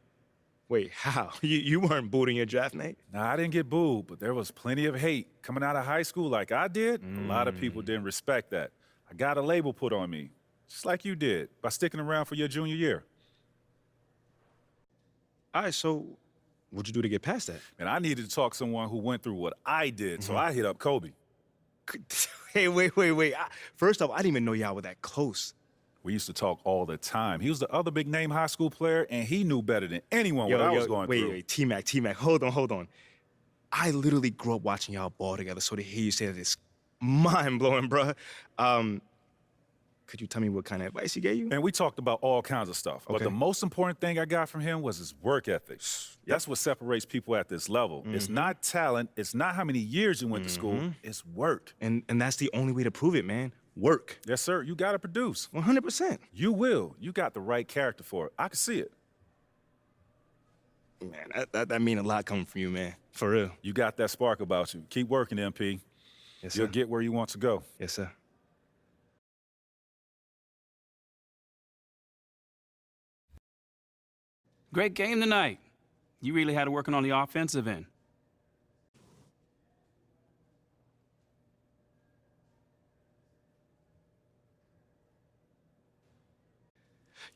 S2: Wait, how? You weren't booed in your draft night?
S4: Nah, I didn't get booed, but there was plenty of hate. Coming out of high school like I did, a lot of people didn't respect that. I got a label put on me, just like you did, by sticking around for your junior year.
S2: All right, so what'd you do to get past that?
S4: And I needed to talk to someone who went through what I did, so I hit up Kobe.
S2: Hey, wait. First off, I didn't even know y'all were that close.
S4: We used to talk all the time. He was the other big name high school player, and he knew better than anyone what I was going through.
S2: Wait, T-Mac, hold on. I literally grew up watching y'all ball together, so to hear you say that is mind-blowing, bruh. Could you tell me what kind of advice he gave you?
S4: And we talked about all kinds of stuff. But
S2: Okay.
S4: the most important thing I got from him was his work ethic. That's what separates people at this level. It's not talent. It's not how many years you went to school. It's work.
S2: And that's the only way to prove it, man. Work.
S4: Yes, sir. You got to produce.
S2: 100%.
S4: You will. You got the right character for it. I can see it.
S2: Man, that mean a lot coming from you, man. For real.
S4: You got that spark about you. Keep working, MP.
S2: Yes, sir.
S4: You'll get where you want to go.
S2: Yes, sir.
S20: Great game tonight. You really had it working on the offensive end.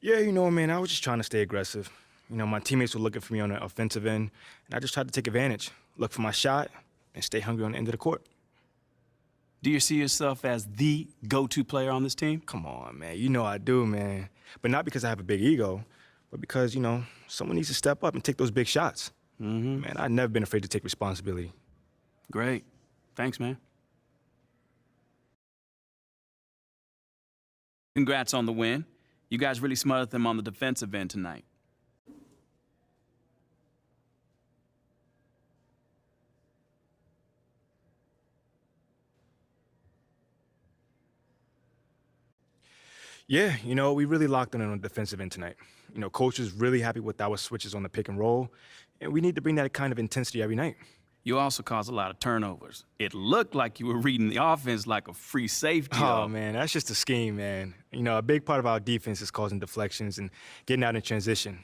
S2: Yeah, man, I was just trying to stay aggressive. My teammates were looking for me on the offensive end, and I just tried to take advantage, look for my shot, and stay hungry on the end of the court.
S20: Do you see yourself as the go-to player on this team?
S2: Come on, man. I do, man. But not because I have a big ego, but because, someone needs to step up and take those big shots. Man, I've never been afraid to take responsibility.
S20: Great. Thanks, man. Congrats on the win. You guys really smothered them on the defensive end tonight.
S2: Yeah, we really locked in on the defensive end tonight. Coach is really happy with our switches on the pick and roll, and we need to bring that kind of intensity every night.
S20: You also caused a lot of turnovers. It looked like you were reading the offense like a free safety.
S2: Oh, man, that's just a scheme, man. A big part of our defense is causing deflections and getting out in transition.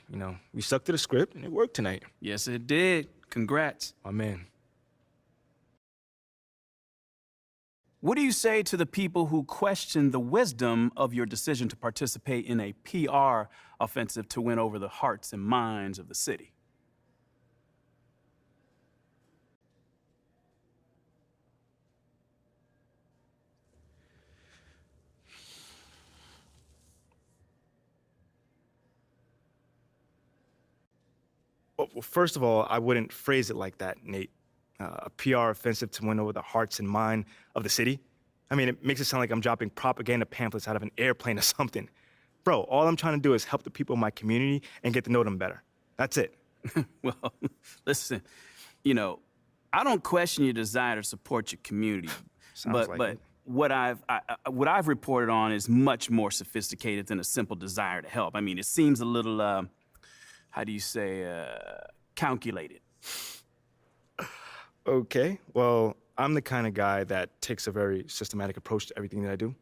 S2: We stuck to the script, and it worked tonight.
S20: Yes, it did. Congrats.
S2: My man.
S20: What do you say to the people who question the wisdom of your decision to participate in a PR offensive to win over the hearts and minds of the city?
S2: Well, first of all, I wouldn't phrase it like that, Nate. a PR offensive to win over the hearts and mind of the city. I mean, it makes it sound like I'm dropping propaganda pamphlets out of an airplane or something. Bro, all I'm trying to do is help the people in my community and get to know them better. That's it.
S20: Well, listen, you know, I don't question your desire to support your community,
S2: Sounds like
S20: but
S2: it.
S20: what I've reported on is much more sophisticated than a simple desire to help. I mean, it seems a little, how do you say, calculated.
S2: Okay, well, I'm the kind of guy that takes a very systematic approach to everything that I do.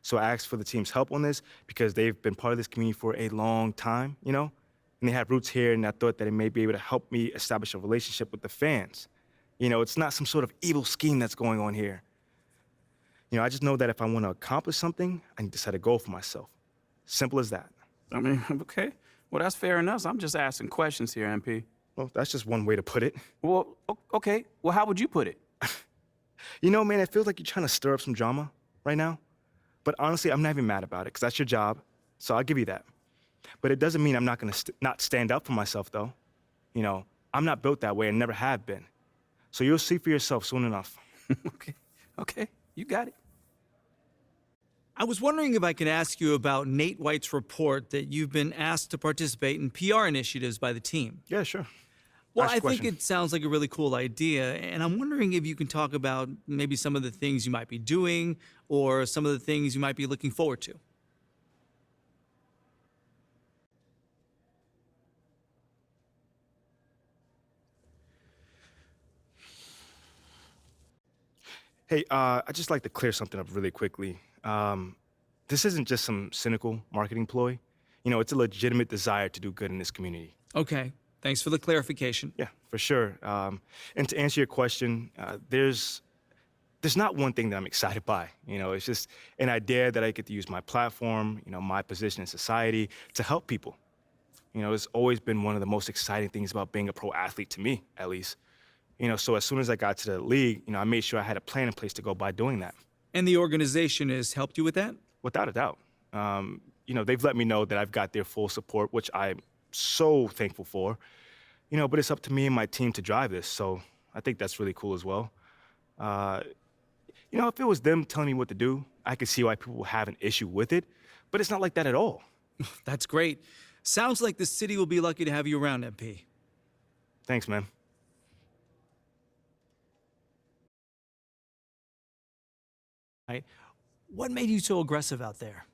S2: So I asked for the team's help on this because they've been part of this community for a long time, you know? And they have roots here, and I thought that it may be able to help me establish a relationship with the fans. You know, it's not some sort of evil scheme that's going on here. You know, I just know that if I want to accomplish something, I need to set a goal for myself. Simple as that.
S20: I mean, okay. Well, that's fair enough. I'm just asking questions here, MP.
S2: Well, that's just one way to put it.
S20: Well, okay. Well, how would you put it?
S2: You know, man, it feels like you're trying to stir up some drama right now. But honestly, I'm not even mad about it, because that's your job, so I'll give you that. But it doesn't mean I'm not going to not stand up for myself, though. You know, I'm not built that way and never have been. So you'll see for yourself soon enough.
S20: Okay, you got it.
S12: I was wondering if I could ask you about Nate White's report that you've been asked to participate in PR initiatives by the team.
S2: Yeah, sure.
S12: Well,
S2: Ask
S12: I
S2: a
S12: think
S2: question.
S12: it sounds like a really cool idea, and I'm wondering if you can talk about maybe some of the things you might be doing or some of the things you might be looking forward to.
S2: Hey, I'd just like to clear something up really quickly. This isn't just some cynical marketing ploy. You know, it's a legitimate desire to do good in this community.
S12: Okay, thanks for the clarification.
S2: Yeah, for sure. And to answer your question, there's not one thing that I'm excited by. You know, it's just an idea that I get to use my platform, you know, my position in society to help people. You know, it's always been one of the most exciting things about being a pro athlete to me, at least. You know, so as soon as I got to the league, you know, I made sure I had a plan in place to go by doing that.
S12: And the organization has helped you with that?
S2: Without a doubt. You know, they've let me know that I've got their full support, which I'm so thankful for. You know, but it's up to me and my team to drive this, so I think that's really cool as well. You know, if it was them telling me what to do, I could see why people will have an issue with it, but it's not like that at all.
S12: That's great. Sounds like the city will be lucky to have you around, MP.
S2: Thanks, man.
S12: Right. What made you so aggressive out there?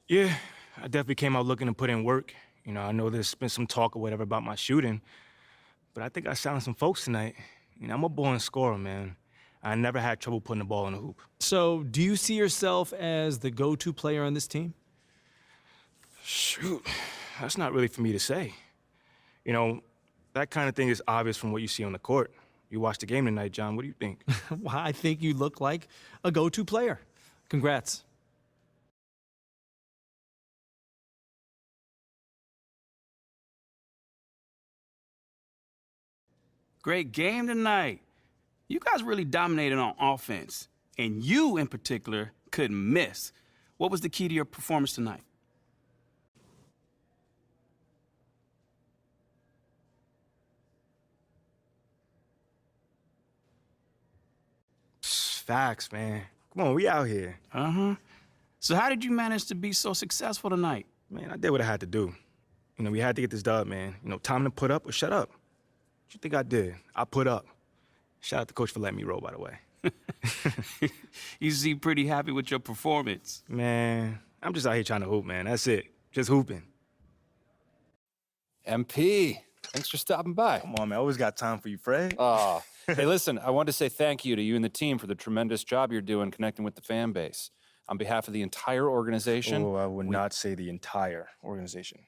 S2: Yeah, I definitely came out looking to put in work. You know, I know there's been some talk or whatever about my shooting, but I think I silenced some folks tonight. You know, I'm a born scorer, man. I never had trouble putting the ball in the hoop.
S12: So, do you see yourself as the go-to player on this team?
S2: Shoot, that's not really for me to say. You know, that kind of thing is obvious from what you see on the court. You watched the game tonight, John. What do you think?
S12: Well, I think you look like a go-to player. Congrats.
S20: Great game tonight. You guys really dominated on offense, and you in particular couldn't miss. What was the key to your performance tonight?
S2: Facts, man. Come on, we out here.
S20: Uh-huh. So how did you manage to be so successful tonight?
S2: Man, I did what I had to do. You know, we had to get this dub, man. You know, time to put up or shut up. What you think I did? I put up. Shout out to Coach for letting me roll, by the way.
S20: You seem pretty happy with your performance.
S2: Man, I'm just out here trying to hoop, man. That's it. Just hooping.
S8: MP, thanks for stopping by.
S2: Come on, man. I always got time for you, Fred.
S8: Oh, hey, listen, I wanted to say thank you to you and the team for the tremendous job you're doing connecting with the fan base. On behalf of the entire organization.
S2: Oh, I would not say the entire organization.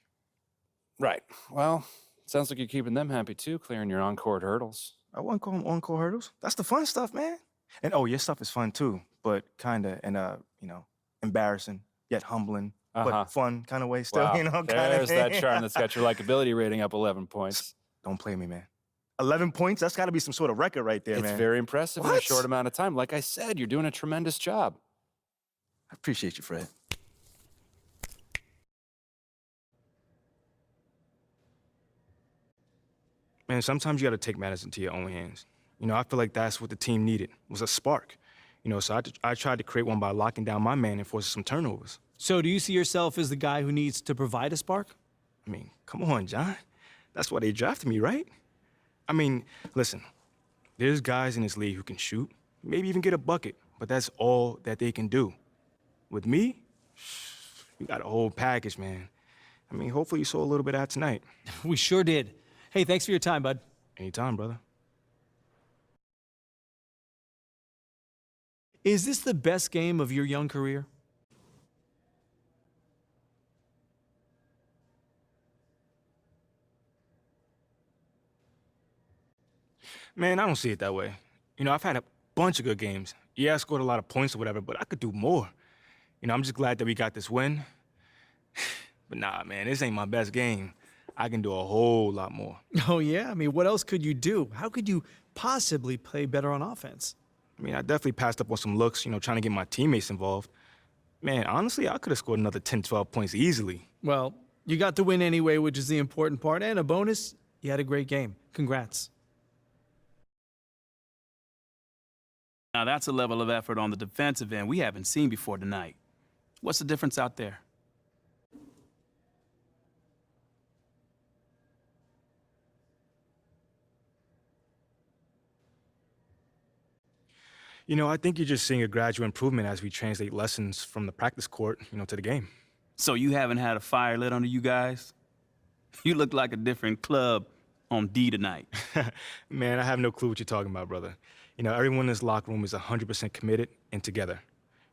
S8: Right. Well, sounds like you're keeping them happy too, clearing your on-court hurdles.
S2: I wouldn't call them on-court hurdles. That's the fun stuff, man. And oh, your stuff is fun too, but kind of in a, you know, embarrassing yet humbling, but fun kind of way still,
S8: Wow.
S2: you know?
S8: There's that charm that's got your likability rating up 11 points.
S2: Don't play me, man. 11 points? That's got to be some sort of record right there,
S8: It's
S2: man.
S8: very impressive in a short amount of time. Like I said, you're doing a tremendous job.
S2: I appreciate you, Fred. Man, sometimes you got to take matters into your own hands. You know, I feel like that's what the team needed, was a spark. You know, so I tried to create one by locking down my man and forcing some turnovers.
S12: So do you see yourself as the guy who needs to provide a spark?
S2: I mean, come on, John. That's why they drafted me, right? I mean, listen, there's guys in this league who can shoot, maybe even get a bucket, but that's all that they can do. With me, we got a whole package, man. I mean, hopefully you saw a little bit of that tonight.
S12: We sure did. Hey, thanks for your time, bud.
S2: Anytime, brother.
S12: Is this the best game of your young career?
S2: Man, I don't see it that way. You know, I've had a bunch of good games. Yeah, I scored a lot of points or whatever, but I could do more. You know, I'm just glad that we got this win. But nah, man, this ain't my best game. I can do a whole lot more.
S12: Oh, yeah? I mean, what else could you do? How could you possibly play better on offense?
S2: I mean, I definitely passed up on some looks, you know, trying to get my teammates involved. Man, honestly, I could have scored another 10, 12 points easily.
S12: Well, you got the win anyway, which is the important part. And a bonus, you had a great game. Congrats.
S20: Now, that's a level of effort on the defensive end we haven't seen before tonight. What's the difference out there?
S2: You know, I think you're just seeing a gradual improvement as we translate lessons from the practice court, you know, to the game.
S20: So you haven't had a fire lit under you guys? You look like a different club on D tonight.
S2: Man, I have no clue what you're talking about, brother. You know, everyone in this locker room is 100% committed and together.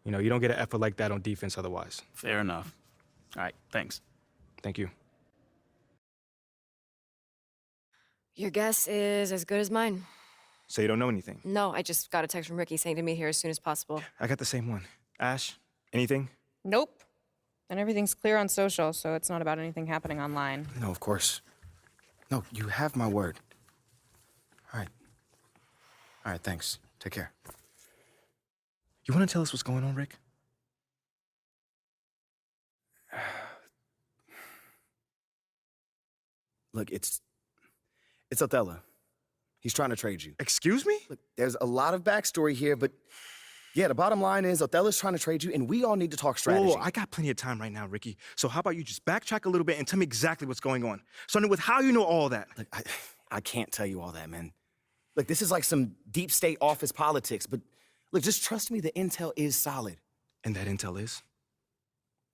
S2: You know, you don't get an effort like that on defense otherwise.
S20: Fair enough. All right, thanks.
S2: Thank you.
S21: Your guess is as good as mine.
S2: So you don't know anything?
S21: No, I just got a text from Ricky saying to meet here as soon as possible.
S2: I got the same one. Ash, anything?
S6: Nope. And everything's clear on social, so it's not about anything happening online.
S3: No, of course. No, you have my word. All right. All right, thanks. Take care.
S2: You want to tell us what's going on, Rick?
S3: Look, it's Othello. He's trying to trade you.
S2: Excuse me?
S3: Look, there's a lot of backstory here, but yeah, the bottom line is Othello's trying to trade you, and we all need to talk strategy.
S2: Whoa, I got plenty of time right now, Ricky. So how about you just backtrack a little bit and tell me exactly what's going on? Starting with how you know all that.
S3: Look, I can't tell you all that, man. Look, this is like some deep state office politics, but look, just trust me, the intel is solid.
S2: And that intel is?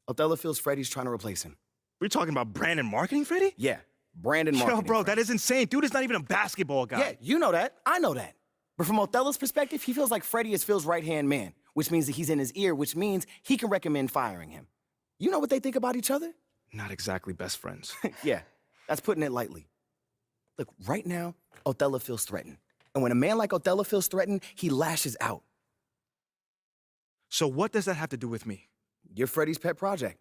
S3: Othello feels Freddie's trying to replace him.
S2: We're talking about Brandon marketing, Freddie?
S3: Yeah, Brandon marketing.
S2: Yo, bro, that is insane. Dude is not even a basketball guy.
S3: Yeah, you know that. I know that. But from Othello's perspective, he feels like Freddie is Phil's right-hand man, which means that he's in his ear, which means he can recommend firing him. You know what they think about each other?
S2: Not exactly best friends.
S3: Yeah, that's putting it lightly. Look, right now, Othello feels threatened. And when a man like Othello feels threatened, he lashes out.
S2: So what does that have to do with me?
S3: You're Freddie's pet project.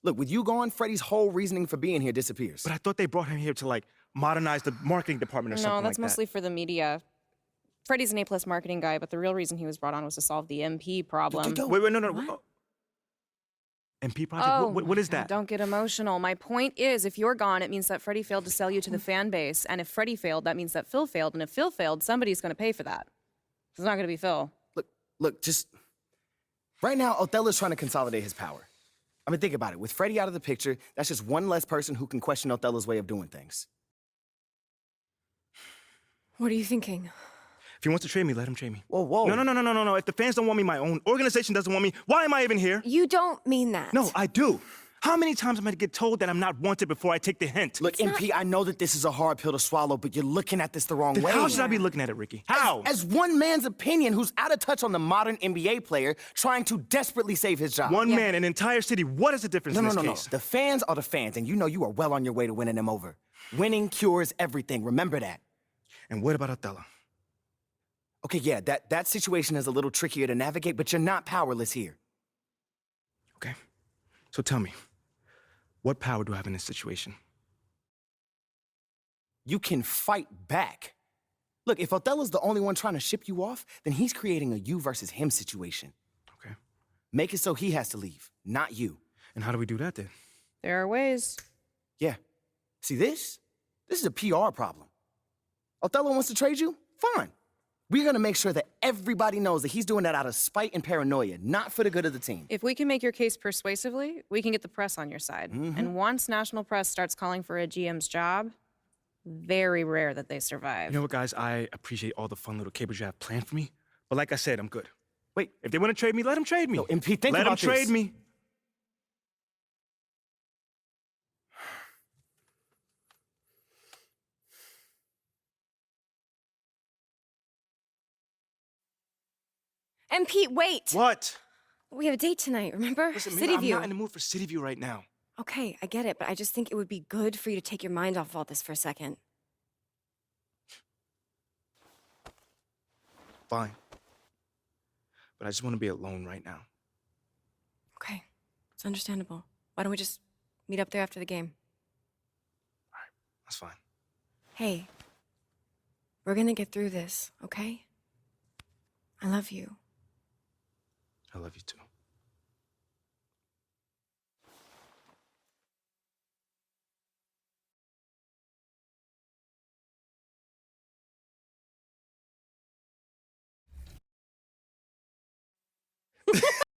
S3: Look, with you gone, Freddie's whole reasoning for being here disappears.
S2: But I thought they brought him here to, like, modernize the marketing department or something like that.
S6: No, that's mostly for the media. Freddie's an A+ marketing guy, but the real reason he was brought on was to solve the MP problem.
S2: Wait, no. MP project? What is that?
S6: Don't get emotional. My point is, if you're gone, it means that Freddie failed to sell you to the fan base. And if Freddie failed, that means that Phil failed. And if Phil failed, somebody's going to pay for that. It's not going to be Phil.
S3: Look, just... Right now, Othello's trying to consolidate his power. I mean, think about it. With Freddie out of the picture, that's just one less person who can question Othello's way of doing things.
S21: What are you thinking?
S2: If he wants to trade me, let him trade me.
S3: Whoa.
S2: No. If the fans don't want me, my own organization doesn't want me, why am I even here?
S21: You don't mean that.
S2: No, I do. How many times am I to get told that I'm not wanted before I take the hint?
S3: Look, MP, I know that this is a hard pill to swallow, but you're looking at this the wrong way.
S2: How should I be looking at it, Ricky? How?
S3: As one man's opinion who's out of touch on the modern NBA player trying to desperately save his job.
S2: One man, an entire city. What is the difference in this case?
S3: No. The fans are the fans, and you know you are well on your way to winning them over. Winning cures everything. Remember that.
S2: And what about Othello?
S3: Okay, yeah, that situation is a little trickier to navigate, but you're not powerless here.
S2: Okay. So tell me, what power do I have in this situation?
S3: You can fight back. Look, if Othello's the only one trying to ship you off, then he's creating a you versus him situation.
S2: Okay.
S3: Make it so he has to leave, not you.
S2: And how do we do that then?
S6: There are ways.
S3: Yeah. See, this is a PR problem. Othello wants to trade you? Fine. We're gonna make sure that everybody knows that he's doing that out of spite and paranoia, not for the good of the team.
S6: If we can make your case persuasively, we can get the press on your side. And once national press starts calling for a GM's job, very rare that they survive.
S2: You know what, guys? I appreciate all the fun little capers you have planned for me. But like I said, I'm good. Wait, if they want to trade me, let them trade me.
S3: No, MP, think
S2: let
S3: about
S2: them trade
S3: this.
S2: me.
S21: And Pete, wait.
S2: What?
S21: We have a date tonight, remember?
S2: Listen,
S21: City
S2: man, I'm
S21: View.
S2: not in the mood for City View right now.
S21: Okay, I get it, but I just think it would be good for you to take your mind off all this for a second.
S2: Fine. But I just want to be alone right now.
S21: Okay, it's understandable. Why don't we just meet up there after the game?
S2: That's fine.
S21: Hey, we're gonna get through this, okay? I love you.
S2: I love you too.